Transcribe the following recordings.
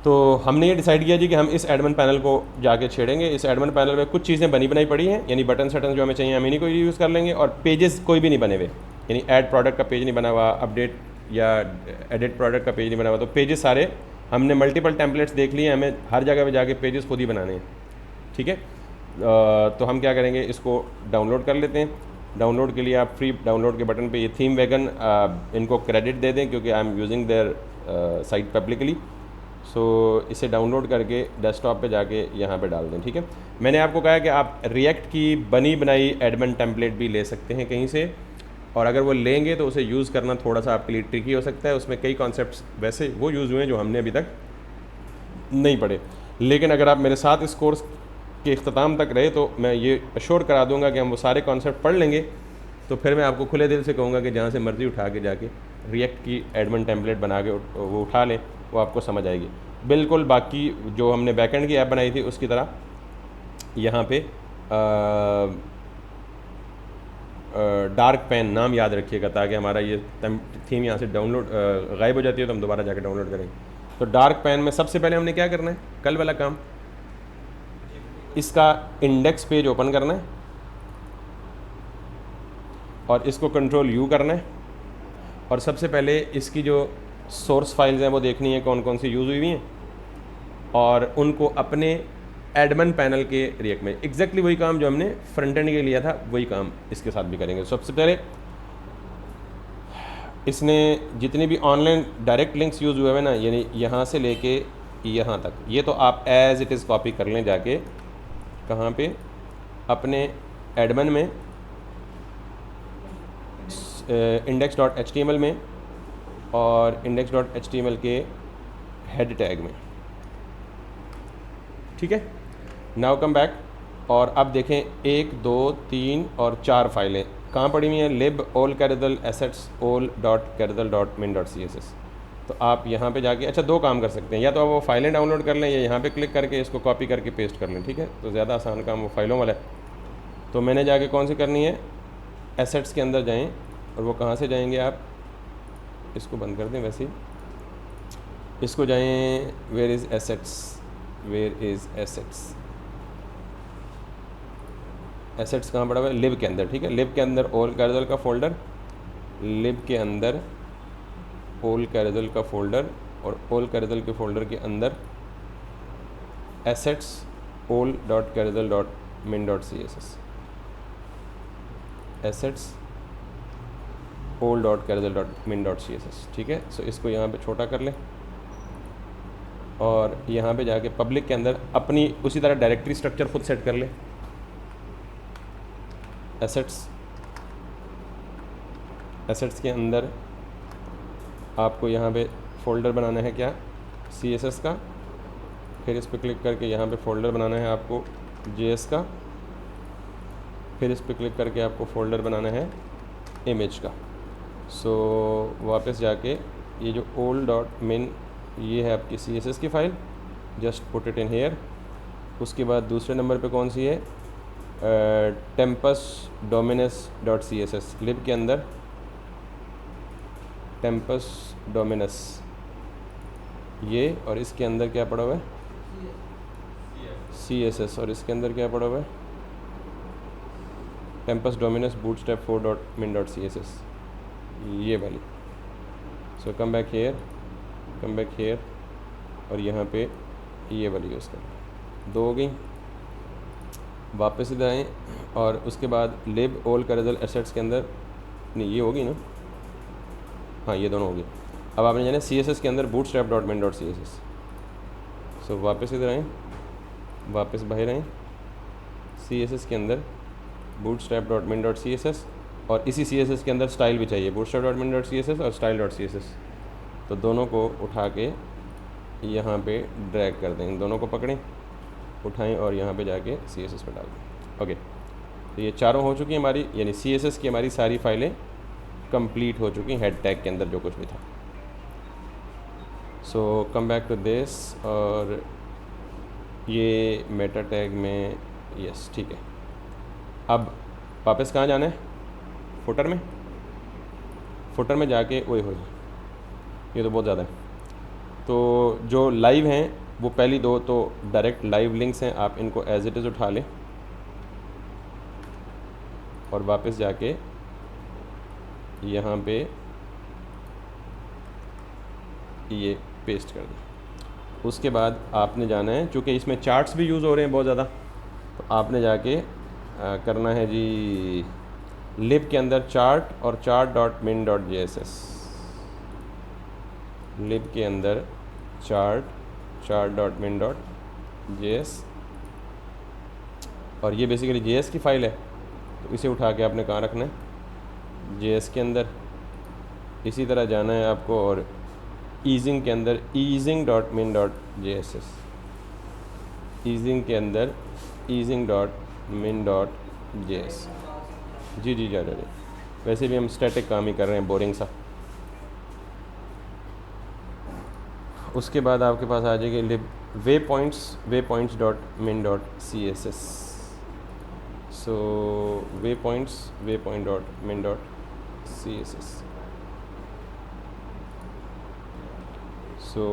तो हमने ये डिसाइड किया जी कि हम इस एडमिन पैनल को जाके छेड़ेंगे। इस एडमिन पैनल में कुछ चीज़ें बनी बनाई पड़ी हैं, यानी बटन शटन जो हमें चाहिए हम इन्हीं को यूज़ कर लेंगे, और पेजेस कोई भी नहीं बने हुए, यानी ऐड प्रोडक्ट का पेज नहीं बना हुआ, अपडेट या एडिट प्रोडक्ट का पेज नहीं बना हुआ। तो पेजेस सारे हमने मल्टीपल टेम्पलेट्स देख लिए, हमें हर जगह पे जाके पेजेस खुद ही बनाने हैं, ठीक है। तो हम क्या करेंगे, इसको डाउनलोड कर लेते हैं। डाउनलोड के लिए आप फ्री डाउनलोड के बटन पे ये थीम वैगन इनको क्रेडिट दे दें, क्योंकि I am using their site publicly. So इसे डाउनलोड करके डेस्कटॉप पे जाके यहाँ पे डाल दें, ठीक है। मैंने आपको कहा है कि आप रिएक्ट की बनी बनाई एडमिन टेम्पलेट भी ले सकते हैं कहीं से, और अगर वो लेंगे तो उसे यूज़ करना थोड़ा सा आपके लिए ट्रिकी हो सकता है। उसमें कई कॉन्सेप्ट्स वैसे वो यूज़ हुए हैं जो हमने अभी तक नहीं पढ़े, लेकिन अगर आप मेरे साथ इस कोर्स के अख्ताम तक रहे तो मैं ये अश्योर करा दूंगा कि हम वो सारे कॉन्सेप्ट पढ़ लेंगे। तो फिर मैं आपको खुले दिल से कहूँगा कि जहाँ से मर्ज़ी उठा के जाके रिएक्ट की एडमिन टेम्पलेट बना के वो उठा लें, वो आपको समझ आएगी बिल्कुल। बाकी जो हमने बैकएंड की ऐप बनाई थी उसकी तरह यहाँ पे डार्क पैन नाम याद रखिएगा, ताकि हमारा ये थीम यहाँ से डाउनलोड गायब हो जाती है तो हम दोबारा जाके डाउनलोड करेंगे। तो डार्क पैन में सबसे पहले हमने क्या करना है, कल वाला काम, इसका इंडेक्स पेज ओपन करना है और इसको कंट्रोल यू करना है, और सबसे पहले इसकी जो सोर्स फाइल्स हैं वो देखनी है कौन कौन सी यूज़ हुई हैं, और उनको अपने एडमिन पैनल के रिएक्ट में एग्जैक्टली वही काम जो हमने फ्रंट एंड के लिया था वही काम इसके साथ भी करेंगे। सबसे पहले इसने जितनी भी ऑनलाइन डायरेक्ट लिंक्स यूज़ हुए हैं ना, यानी यहाँ से लेके यहाँ तक, ये तो आप एज इट इज़ कॉपी कर लें जाके कहाँ पे, अपने एडमिन में index.html में और index.html के हेड टैग में, ठीक है। नाउ कम बैक, और अब देखें 1 2 3 और 4 फाइलें कहाँ पड़ी हुई हैं, lib all caradal assets all.caradal.min.css। तो आप यहाँ पे जाके अच्छा 2 काम कर सकते हैं, या तो आप वो फाइलें डाउनलोड कर लें या यहाँ पे क्लिक करके इसको कॉपी करके पेस्ट कर लें, ठीक है। तो ज़्यादा आसान काम वो फाइलों वाला है। तो मैंने जाके कौन सी करनी है, एसेट्स के अंदर जाएं, और वो कहाँ से जाएंगे, आप इसको बंद कर दें वैसे ही, इसको जाएं where is assets, where is assets, assets कहाँ पड़ा हुआ है, लिब के अंदर, ठीक है। लिब के अंदर ओल कैरेडल का फ़ोल्डर, लिब के अंदर ओल कैरेडल का फ़ोल्डर, और ओल कैरेडल के फ़ोल्डर के अंदर एसेट्स all.caradal.min.css, एसेट्स all.caradal.min.css, ठीक है। सो इसको यहाँ पे छोटा कर लें, और यहाँ पे जाके पब्लिक के अंदर अपनी उसी तरह डायरेक्टरी स्ट्रक्चर खुद सेट कर लें। एसेट्स के अंदर आपको यहाँ पे फ़ोल्डर बनाना है क्या, CSS का, फिर इस पर क्लिक करके यहाँ पे फ़ोल्डर बनाना है आपको JS का, फिर इस पर क्लिक करके आपको फ़ोल्डर बनाना है इमेज का। सो वापस जाके ये जो all.min ये है आपकी CSS की file, just put it in here. उसके बाद दूसरे नंबर पे कौन सी है, tempus-dominus.css, लिब के अंदर tempus-dominus ये, और इसके अंदर क्या पड़ा हुआ है, CSS, और इसके अंदर क्या पड़ा हुआ है, tempus-dominus bootstrap 4.min.css, ये वाली। सो कम बैक हेयर, और यहाँ पे ये वाली यूज़ कर, 2 हो गई। वापस इधर आएँ, और उसके बाद लिब ऑल कैरेडल एसेट्स के अंदर, नहीं ये होगी ना, हाँ ये दोनों होगी। अब आपने जाना CSS के अंदर bootstrap.min.css। सो वापस इधर आएँ, वापस बाहर आएँ, CSS के अंदर bootstrap.min.css, और इसी CSS के अंदर स्टाइल भी चाहिए, bootstrap.min.css और style.css। तो दोनों को उठा के यहाँ पे ड्रैग कर दें, दोनों को पकड़ें, उठाएं और यहाँ पे जाके CSS पे डाल दें। ओके, तो ये चारों हो चुकी हैं हमारी, यानी CSS की हमारी सारी फाइलें कंप्लीट हो चुकी हैं हेड टैग के अंदर जो कुछ भी था। सो कम बैक टू दिस, और ये मेटा टैग में यस ठीक है। अब वापस कहाँ जाना है, फुटर में जाके ओए हो, ये तो बहुत ज़्यादा है। तो जो लाइव हैं वो पहली दो तो डायरेक्ट लाइव लिंक्स हैं, आप इनको एज इट इज़ उठा लें और वापस जाके यहाँ पे ये पेस्ट कर दें। उसके बाद आपने जाना है, चूँकि इसमें चार्ट्स भी यूज़ हो रहे हैं बहुत ज़्यादा, तो आपने जाके करना है जी लिब के अंदर चार्ट और chart.min.jss, लिब के अंदर chart.min.js, और ये बेसिकली JS की फ़ाइल है, तो इसे उठा के आपने कहाँ रखना है, JS के अंदर। इसी तरह जाना है आपको और easing के अंदर easing.min.jss, easing के अंदर easing.min.js। जी जी जा रहे, वैसे भी हम स्टैटिक काम ही कर रहे हैं, बोरिंग सा। उसके बाद आपके पास आ जाएगी लिब waypoints.min.css, सो waypoints.min.css, सो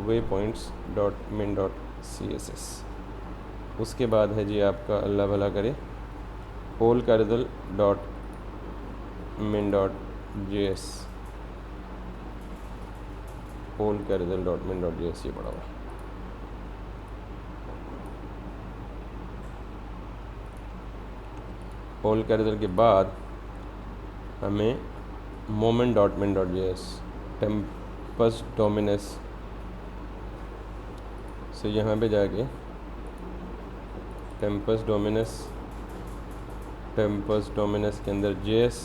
waypoints.min.css। उसके बाद है जी आपका अल्लाह भला करे allcarzel.min.js, allcarzel.min.js ये पड़ा हुआ। allcarzel के बाद हमें moment.min.js, tempus dominus, से यहाँ पे जाके tempus dominus के अंदर JS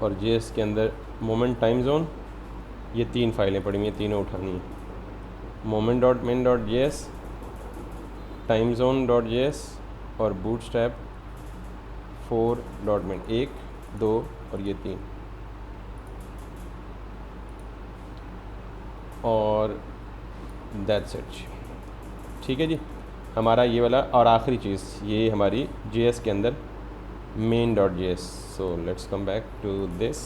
और JS के अंदर moment time zone, ये तीन फाइलें पड़ी हुई हैं, तीनों उठानी है। moment.min.js, timezone.js और bootstrap 4.min, 1 2 और ये 3, और दैट्स इट। ठीक है जी, हमारा ये वाला। और आखिरी चीज़ ये हमारी JS के अंदर main.js। So let's come back to this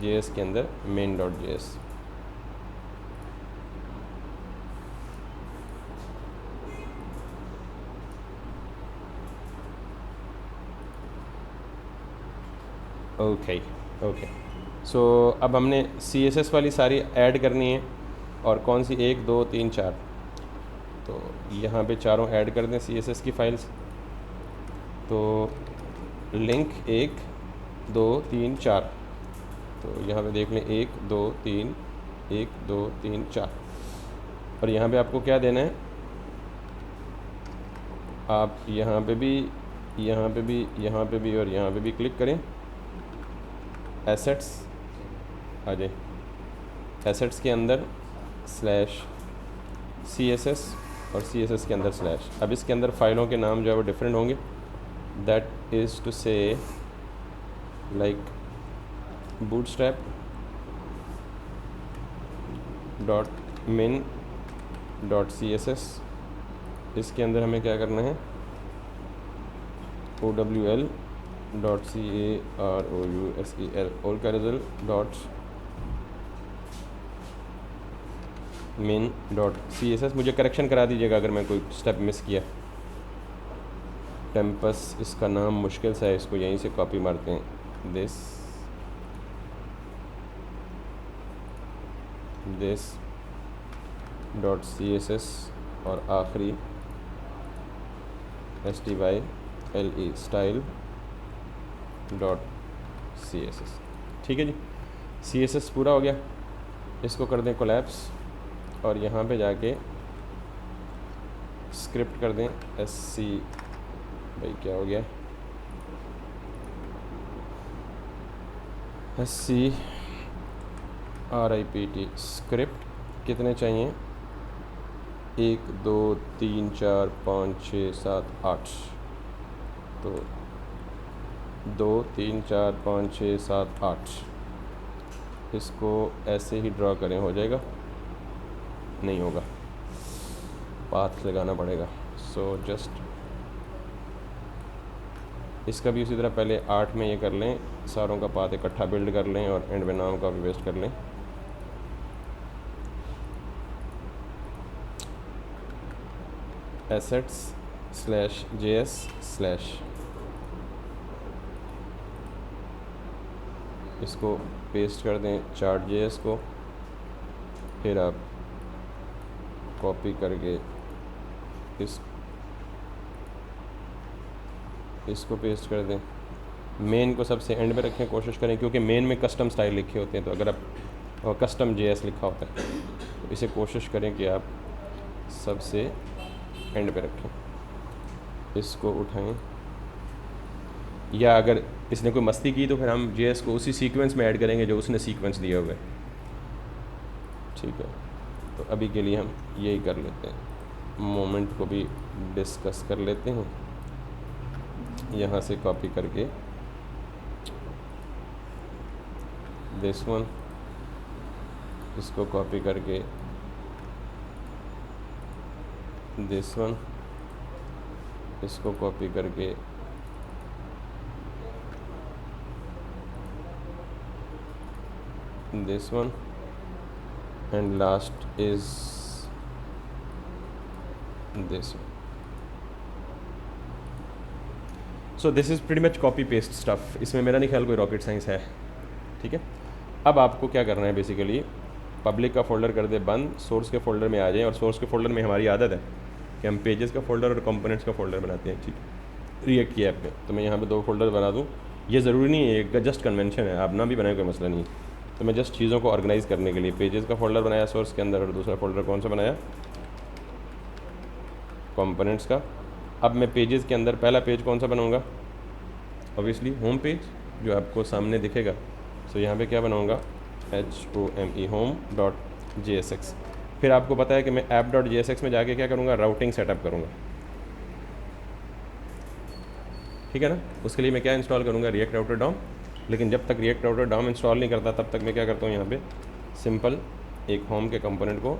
JS के अंदर main.js। ओके, सो अब हमने CSS वाली सारी ऐड करनी है, और कौन सी, 1 2 3 4, तो यहाँ पे चारों ऐड कर दें CSS की फाइल्स। तो लिंक 1 2 3 4, तो यहाँ पे देख लें 1 2 3 1 2 3 4, और यहाँ पे आपको क्या देना है, आप यहाँ पे भी और यहाँ पे भी क्लिक करें, एसेट्स आ जाए, एसेट्स के अंदर /CSS और CSS के अंदर /। अब इसके अंदर फ़ाइलों के नाम जो है वो डिफरेंट होंगे, दैट इज़ टू से लाइक bootstrap.min.css, इसके अंदर हमें क्या करना है, owl.carousel, allcarzel.min.css। मुझे करेक्शन करा दीजिएगा अगर मैं कोई स्टेप मिस किया। टेम्पस इसका नाम मुश्किल सा है, इसको यहीं से कॉपी मारते हैं, this.css और आखिरी style.css। ठीक है जी, CSS पूरा हो गया। इसको कर दें कोलैप्स और यहाँ पे जाके स्क्रिप्ट कर दें SC, भाई क्या हो गया, SCRIPT स्क्रिप्ट। कितने चाहिए, 1 2 3 4 5 6 7 8, तो 2 3 4 5 6 7 8, इसको ऐसे ही ड्रॉ करें, हो जाएगा, नहीं होगा, पाथ लगाना पड़ेगा। सो जस्ट इसका भी उसी तरह पहले 8 में ये कर लें, सारों का पाथ इकट्ठा बिल्ड कर लें और एंड में नाम का भी वेस्ट कर लें। assets/js/ इसको पेस्ट कर दें chart.js को, फिर आप कॉपी करके इसको पेस्ट कर दें। मेन को सबसे एंड में रखें, कोशिश करें, क्योंकि मेन में कस्टम स्टाइल लिखे होते हैं, तो अगर आप कस्टम JS लिखा होता है तो इसे कोशिश करें कि आप सबसे एंड पे रखें। इसको उठाएं, या अगर इसने कोई मस्ती की तो फिर हम JS को उसी सीक्वेंस में ऐड करेंगे जो उसने सीक्वेंस दिया हुआ है। ठीक है, तो अभी के लिए हम यही कर लेते हैं। मोमेंट को भी डिस्कस कर लेते हैं, यहाँ से कॉपी करके दिस वन, इसको कॉपी करके दिस वन, इसको कॉपी करके this one, and last is this one. So this is pretty much copy paste stuff. इसमें मेरा नहीं ख्याल कोई रॉकेट साइंस है। ठीक है, अब आपको क्या करना है, बेसिकली पब्लिक का फ़ोल्डर कर दे बंद, सोर्स के फ़ोल्डर में आ जाएं, और सोर्स के फ़ोल्डर में हमारी आदत है कि हम पेजेस का फ़ोल्डर और कंपोनेंट्स का फ़ोल्डर बनाते हैं। ठीक, रिएक्ट की ऐप में तो मैं यहाँ पे 2 फोल्डर बना दूँ, ये ज़रूरी नहीं है, एक जस्ट कन्वेंशन है, आप ना भी बनाए कोई मसला नहीं। तो मैं जस्ट चीज़ों को ऑर्गेनाइज़ करने के लिए पेजेस का फ़ोल्डर बनाया सोर्स के अंदर, और दूसरा फ़ोल्डर कौन सा बनाया, कंपोनेंट्स का। अब मैं पेजेस के अंदर पहला पेज कौन सा बनाऊँगा, ऑब्वियसली होम पेज जो आपको सामने दिखेगा। सो यहाँ पे क्या बनाऊँगा, HOME home.jsx। फिर आपको पता है कि मैं app.jsx में जाके क्या करूँगा, राउटिंग सेटअप करूँगा। ठीक है ना, उसके लिए मैं क्या इंस्टॉल करूँगा, रिएक्ट राउटर डॉम। लेकिन जब तक रिएक्ट राउटर डॉम इंस्टॉल नहीं करता तब तक मैं क्या करता हूँ, यहाँ पे सिंपल एक होम के कंपोनेंट को,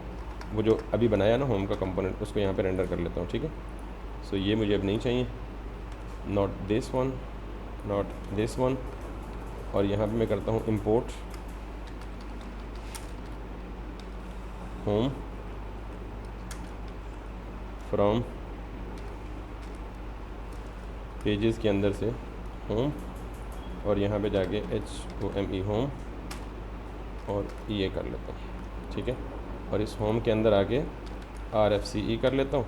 वो जो अभी बनाया ना होम का कंपोनेंट, उसको यहाँ पे रेंडर कर लेता हूँ। ठीक है, सो ये मुझे अब नहीं चाहिए, not this one, not this one. और यहाँ पे मैं करता हूँ इंपोर्ट होम फ्रॉम पेजेस के अंदर से होम, और यहाँ पे जाके HOME होम और ये कर लेता हूँ। ठीक है, और इस होम के अंदर आके RFCE कर लेता हूँ,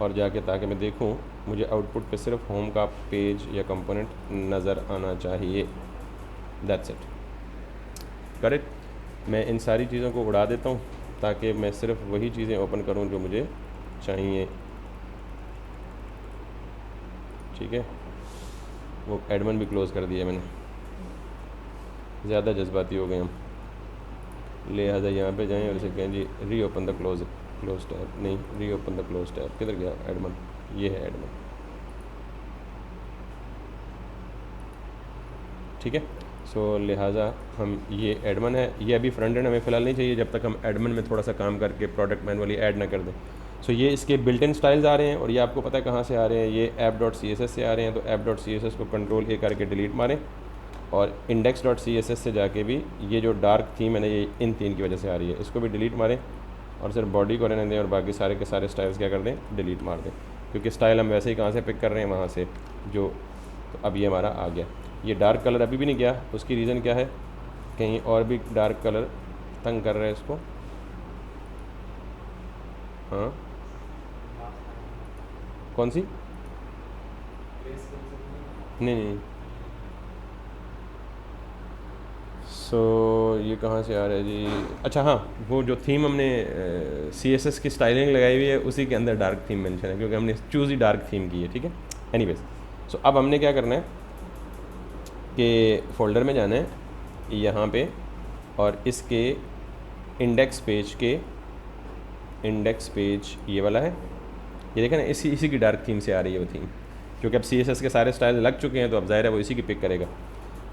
और जाके ताकि मैं देखूँ मुझे आउटपुट पे सिर्फ होम का पेज या कंपोनेंट नज़र आना चाहिए। That's it, correct. मैं इन सारी चीज़ों को उड़ा देता हूँ ताकि मैं सिर्फ वही चीज़ें ओपन करूँ जो मुझे चाहिए। ठीक है, वो एडमिन भी क्लोज़ कर दिया मैंने, ज़्यादा जज्बाती हो गए हम, लिहाजा यहाँ पे जाएं और इसे कहें जी री ओपन द क्लोज टैब, नहीं री ओपन द क्लोज टैब, किधर गया एडमिन, ये है एडमिन। ठीक है, सो लिहाजा हम ये एडमिन है, ये अभी फ्रंट एंड हमें फ़िलहाल नहीं चाहिए जब तक हम एडमिन में थोड़ा सा काम करके प्रोडक्ट मैनुअली ऐड ना कर दें। सो ये इसके बिल्ट इन स्टाइल्स आ रहे हैं, और ये आपको पता है कहाँ से आ रहे हैं, ये app.css से आ रहे हैं। तो app.css को Ctrl+A करके डिलीट मारें, और index.css से जाके भी ये जो डार्क थीम है ना, ये इन 3 की वजह से आ रही है, इसको भी डिलीट मारें, और सिर्फ बॉडी को रहने दें, और बाकी सारे के सारे स्टाइल्स क्या कर दें, डिलीट मार दें, क्योंकि स्टाइल हम वैसे ही कहाँ से पिक कर रहे हैं, वहाँ से जो। तो अब ये हमारा आ गया। ये डार्क कलर अभी भी नहीं गया, उसकी रीज़न क्या है, कहीं और भी डार्क कलर तंग कर रहे हैं इसको। हाँ, कौन सी, नहीं। सो ये कहाँ से आ रहा है जी, अच्छा हाँ, वो जो थीम हमने CSS की स्टाइलिंग लगाई हुई है उसी के अंदर डार्क थीम मेंशन है, क्योंकि हमने चूज़ ही डार्क थीम की है। ठीक है, एनीवेज, सो अब हमने क्या करना है कि फ़ोल्डर में जाना है यहाँ पे, और इसके इंडेक्स पेज ये वाला है, ये देखें ना, इसी की डार्क थीम से आ रही है वो थीम, क्योंकि अब CSS के सारे स्टाइल लग चुके हैं, तो अब ज़ाहिर है वो इसी की पिक करेगा।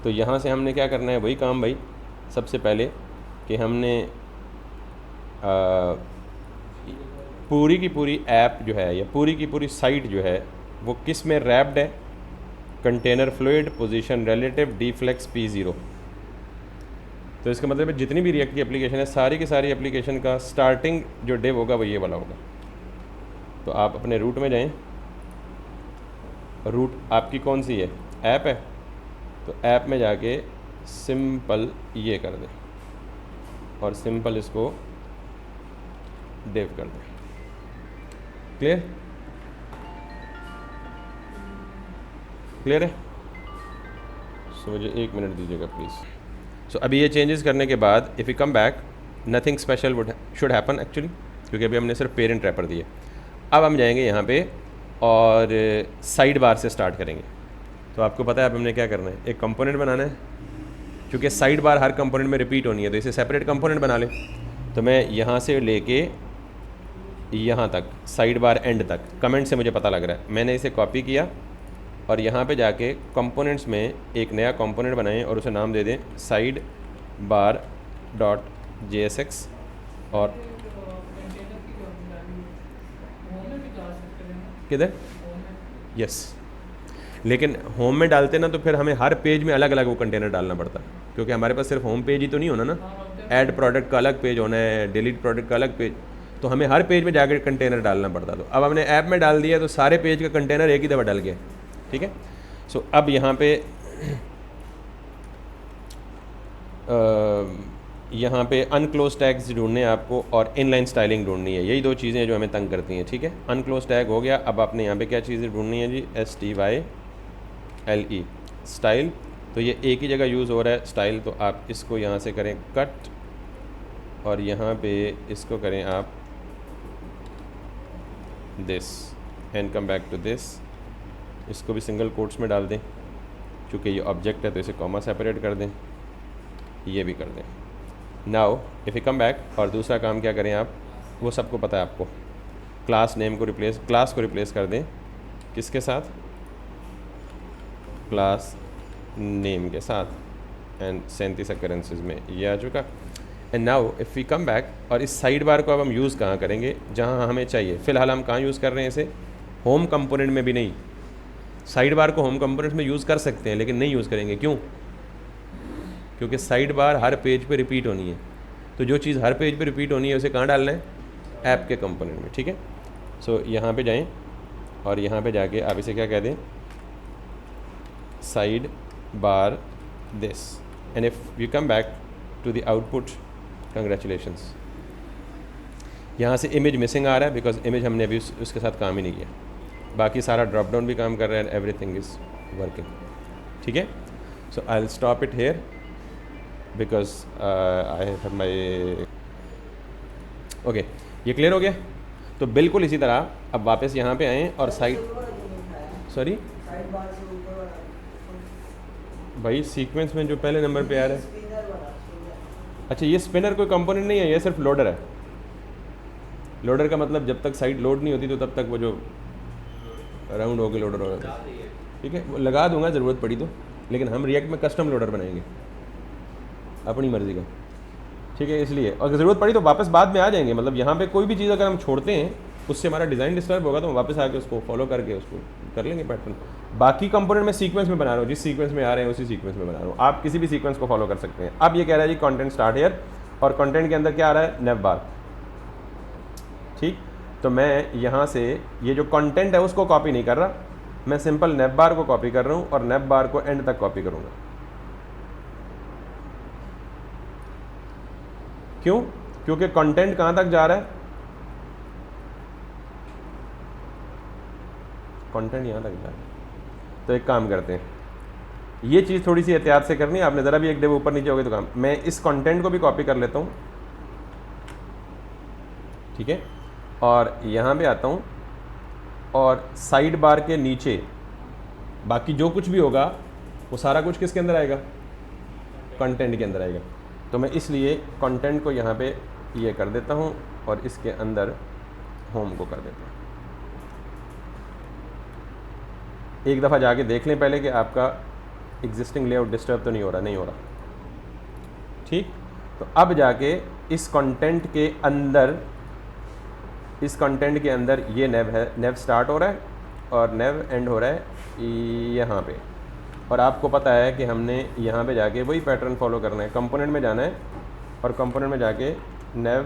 तो यहाँ से हमने क्या करना है, वही काम भाई, सबसे पहले कि हमने पूरी की पूरी ऐप जो है, या पूरी की पूरी साइट जो है, वो किस में रैप्ड है, container fluid position relative d flex P0। तो इसका मतलब है जितनी भी रिएक्ट की एप्लीकेशन है सारी की सारी एप्लीकेशन का स्टार्टिंग जो डिव होगा वो ये वाला होगा। तो आप अपने रूट में जाएं, रूट आपकी कौन सी है, ऐप है, तो ऐप में जाके सिंपल ये कर दें और सिंपल इसको डिव कर दें। क्लियर, क्लियर है? सो मुझे 1 मिनट दीजिएगा प्लीज़। सो अभी ये चेंजेस करने के बाद if you come back nothing special would should happen actually, क्योंकि अभी हमने सिर्फ पेरेंट रैपर दिए। अब हम जाएंगे यहाँ पे और साइड बार से स्टार्ट करेंगे। तो आपको पता है अब हमने क्या करना है, एक कंपोनेंट बनाना है, क्योंकि साइड बार हर कंपोनेंट में रिपीट होनी है, तो इसे सेपरेट कंपोनेंट बना लें। तो मैं यहाँ से लेके यहाँ तक साइड बार एंड तक कमेंट से मुझे पता लग रहा है, मैंने इसे कॉपी किया और यहाँ पे जाके कंपोनेंट्स में एक नया कंपोनेंट बनाएं और उसे नाम दे दें साइड बार डॉट JSX। और किधर, यस, लेकिन होम में डालते ना तो फिर हमें हर पेज में अलग अलग वो कंटेनर डालना पड़ता है, क्योंकि हमारे पास सिर्फ होम पेज ही तो नहीं होना ना, ऐड प्रोडक्ट का अलग पेज होना है, डिलीट प्रोडक्ट का अलग पेज, तो हमें हर पेज में जाकर कंटेनर डालना पड़ता। तो अब हमने ऐप में डाल दिया तो सारे पेज का कंटेनर एक ही दफ़ा डल गया। ठीक है, सो अब यहाँ पे अनक्लोज टैग्स ढूंढने हैं आपको और इनलाइन स्टाइलिंग ढूंढनी है, यही दो चीज़ें जो हमें तंग करती हैं। ठीक है, अनक्लोज टैग हो गया, अब आपने यहाँ पे क्या चीज़ें ढूंढनी है जी, STYLE स्टाइल, तो ये एक ही जगह यूज़ हो रहा है स्टाइल, तो आप इसको यहाँ से करें कट और यहाँ पे इसको करें आप this and come back to this, इसको भी सिंगल कोट्स में डाल दें, क्योंकि ये ऑब्जेक्ट है तो इसे कॉमा सेपरेट कर दें, ये भी कर दें। Now if you come back और दूसरा काम क्या करें आप, वो सबको पता है आपको, क्लास नेम को क्लास को रिप्लेस कर दें किसके साथ, क्लास नेम के साथ, एंड 37 occurrences में ये आ चुका। And now if we come back और इस साइड बार को अब हम यूज़ कहाँ करेंगे, जहाँ हमें चाहिए। फ़िलहाल हम कहाँ यूज़ कर रहे हैं इसे, होम कंपोनेंट में भी नहीं, साइड बार को होम कंपोनेंट्स में यूज़ कर सकते हैं लेकिन नहीं यूज़ करेंगे, क्यों? क्योंकि साइड बार हर पेज पे रिपीट होनी है, तो जो चीज़ हर पेज पे रिपीट होनी है उसे कहाँ डालना है, ऐप के कंपोनेंट में। ठीक है, सो यहाँ पे जाएं और यहाँ पे जाके आप इसे क्या कह दें, side bar this, and if you come back to the output, congratulations, यहाँ से इमेज मिसिंग आ रहा है बिकॉज इमेज हमने अभी उसके साथ काम ही नहीं किया, बाकी सारा ड्रॉप डाउन भी काम कर रहा है, एवरीथिंग इज़ वर्किंग। ठीक है, so I will stop it here because I have my okay, ये क्लियर हो गया। तो बिल्कुल इसी तरह अब वापस यहाँ पे आएँ और साइड, सॉरी भाई सीक्वेंस में जो पहले नंबर पे आ रहा है, अच्छा ये स्पिनर कोई कंपोनेंट नहीं है, ये सिर्फ लोडर है। लोडर का मतलब जब तक साइड लोड नहीं होती तो तब तक वो जो राउंड होकर लोडर होगा। ठीक है, वो लगा दूंगा ज़रूरत पड़ी तो, लेकिन हम रिएक्ट में कस्टम लोडर बनाएंगे अपनी मर्ज़ी का। ठीक है, इसलिए अगर ज़रूरत पड़ी तो वापस बाद में आ जाएंगे, मतलब यहाँ पे कोई भी चीज़ अगर हम छोड़ते हैं उससे हमारा डिज़ाइन डिस्टर्ब होगा तो हम वापस आके उसको फॉलो करके उसको कर लेंगे पैटर्न। बाकी कंपोनेंट में सीक्वेंस में बना रहा हूँ, जिस सीक्वेंस में आ रहे हैं उसी सीक्वेंस में बना रहा हूँ, आप किसी भी सीक्वेंस को फॉलो कर सकते हैं। अब ये कह रहा है जी कंटेंट स्टार्ट हियर, और कंटेंट के अंदर क्या आ रहा है, नेव बार। ठीक, तो मैं यहाँ से ये जो कंटेंट है उसको कॉपी नहीं कर रहा, मैं सिंपल नेव बार को कॉपी कर रहा हूँ और नेव बार को एंड तक कॉपी करूँगा। क्यों? क्योंकि कंटेंट कहाँ तक जा रहा है, कंटेंट यहाँ तक जा रहा है। तो एक काम करते हैं, ये चीज़ थोड़ी सी एहतियात से करनी है आपने, ज़रा भी एक डिव ऊपर नीचे हो गई तो काम, मैं इस कंटेंट को भी कॉपी कर लेता हूँ। ठीक है, और यहाँ पे आता हूँ और साइड बार के नीचे बाकी जो कुछ भी होगा वो सारा कुछ किसके अंदर आएगा, कंटेंट के अंदर आएगा। तो मैं इसलिए कंटेंट को यहाँ पे ये कर देता हूँ और इसके अंदर होम को कर देता हूँ। एक दफ़ा जाके देख लें पहले कि आपका एग्जिस्टिंग लेआउट डिस्टर्ब तो नहीं हो रहा, नहीं हो रहा। ठीक, तो अब जाके इस कंटेंट के अंदर, इस कंटेंट के अंदर ये नेव है, नेव स्टार्ट हो रहा है और नेव एंड हो रहा है यहाँ पे। और आपको पता है कि हमने यहाँ पे जाके वही पैटर्न फॉलो करना है, कंपोनेंट में जाना है और कंपोनेंट में जाके navbar.jsx।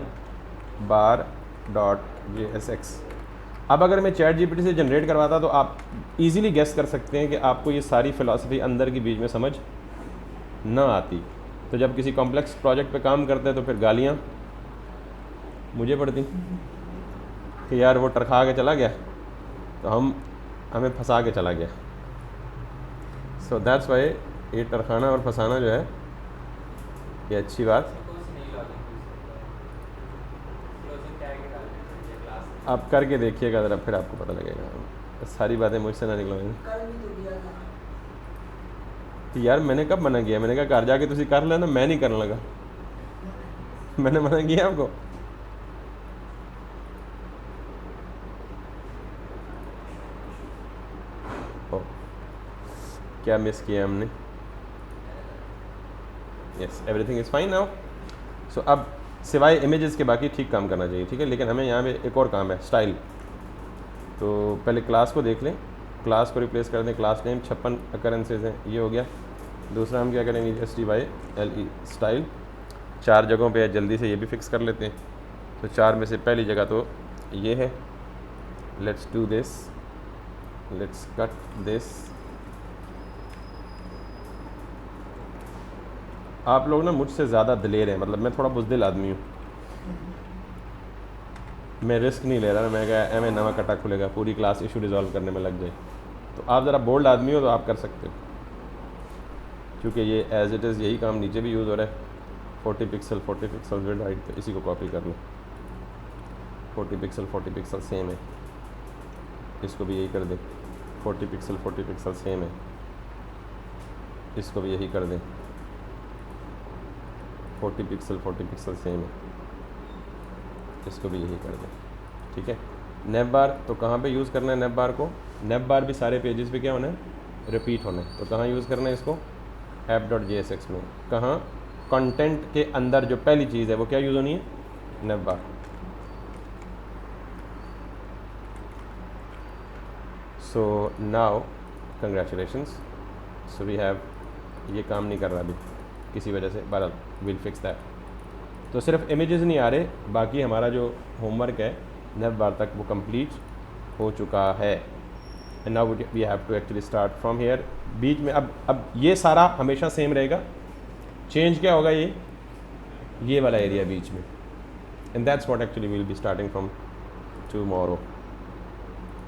अब अगर मैं चैट जीपीटी से जनरेट करवाता तो आप इजीली गेस कर सकते हैं कि आपको ये सारी फ़िलासफ़ी अंदर की बीच में समझ ना आती। तो जब किसी कॉम्प्लेक्स प्रोजेक्ट पे काम करते तो फिर गालियाँ मुझे पड़ती कि यार वो टरखा के चला गया तो हमें फंसा के चला गया। सो दैट्स वाई ये टरखाना और फंसाना जो है ये अच्छी बात। आप करके देखिएगा ज़रा, फिर आपको पता लगेगा। सारी बातें मुझसे ना निकलवाएंगे। तो यार मैंने कब मना किया? मैंने कहा घर जाके तुसी कर लेना, मैं नहीं करने लगा। मैंने मना किया आपको? ओ, क्या मिस किया हमने? Yes, everything is fine now. So अब सिवाय इमेजेस के बाकी ठीक काम करना चाहिए, ठीक है। लेकिन हमें यहाँ पे एक और काम है, स्टाइल। तो पहले क्लास को देख लें, क्लास को रिप्लेस कर दें, क्लास नेम 56 अकरेंसेज हैं, ये हो गया। दूसरा हम क्या करेंगे, STYLE स्टाइल 4 जगहों पे है, जल्दी से ये भी फिक्स कर लेते हैं। तो 4 में से पहली जगह तो ये है, let's do this, let's cut this. आप लोग ना मुझसे ज़्यादा दिलेर हैं, मतलब मैं थोड़ा बुज़दिल आदमी हूँ, मैं रिस्क नहीं ले रहा। मैं क्या मैं नवा कटा खुलेगा, पूरी क्लास इशू रिजॉल्व करने में लग जाए। तो आप ज़रा बोल्ड आदमी हो तो आप कर सकते हो, क्योंकि ये एज इट इज़ यही काम नीचे भी यूज़ हो रहा है। 40 पिक्सल विड हाइट, तो इसी को कॉपी कर लो। 40 पिक्सल सेम है, इसको भी यही कर दें। 40 पिक्सल सेम है, इसको भी यही कर दें। 40 पिक्सल सेम है, इसको भी यही कर दें, ठीक है। नेव बार तो कहाँ पे यूज़ करना है नेव बार को? नेव बार भी सारे पेजेस पे क्या होना है, रिपीट होना है। तो कहाँ यूज़ करना है इसको? app.jsx में। कहाँ? कंटेंट के अंदर जो पहली चीज़ है वो क्या यूज़ होनी है? Nav bar. So now congratulations, so we have, ये काम नहीं कर रहा अभी किसी वजह से, बहरहाल विल फिक्स दैट। तो सिर्फ इमेजेस नहीं आ रहे, बाकी हमारा जो होमवर्क है नेव बार तक वो कंप्लीट हो चुका है। And now we have to actually start from here. बीच में अब ये सारा हमेशा सेम रहेगा, चेंज क्या होगा, ये वाला एरिया बीच में। And that's what actually will be starting from tomorrow.